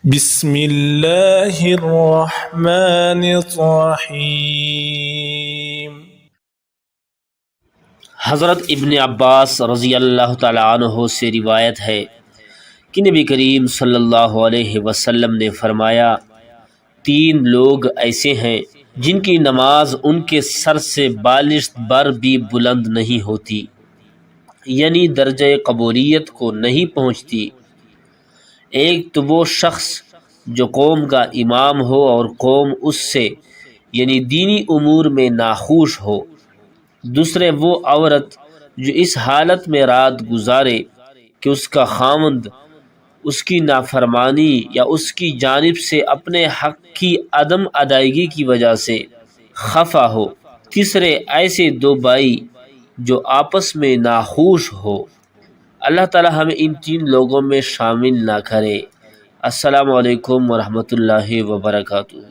بسم اللہ الرحمن الرحیم۔ حضرت ابن عباس رضی اللہ تعالی عنہ سے روایت ہے کہ نبی کریم صلی اللہ علیہ وسلم نے فرمایا، 3 لوگ ایسے ہیں جن کی نماز ان کے سر سے بالشت بر بھی بلند نہیں ہوتی، یعنی درجہ قبولیت کو نہیں پہنچتی۔ ایک تو وہ شخص جو قوم کا امام ہو اور قوم اس سے یعنی دینی امور میں ناخوش ہو۔ دوسرے وہ عورت جو اس حالت میں رات گزارے کہ اس کا خاوند اس کی نافرمانی یا اس کی جانب سے اپنے حق کی عدم ادائیگی کی وجہ سے خفا ہو۔ تیسرے ایسے 2 بھائی جو آپس میں ناخوش ہو۔ اللہ تعالی ہمیں ان 3 لوگوں میں شامل نہ کرے۔ السلام علیکم ورحمۃ اللہ وبرکاتہ۔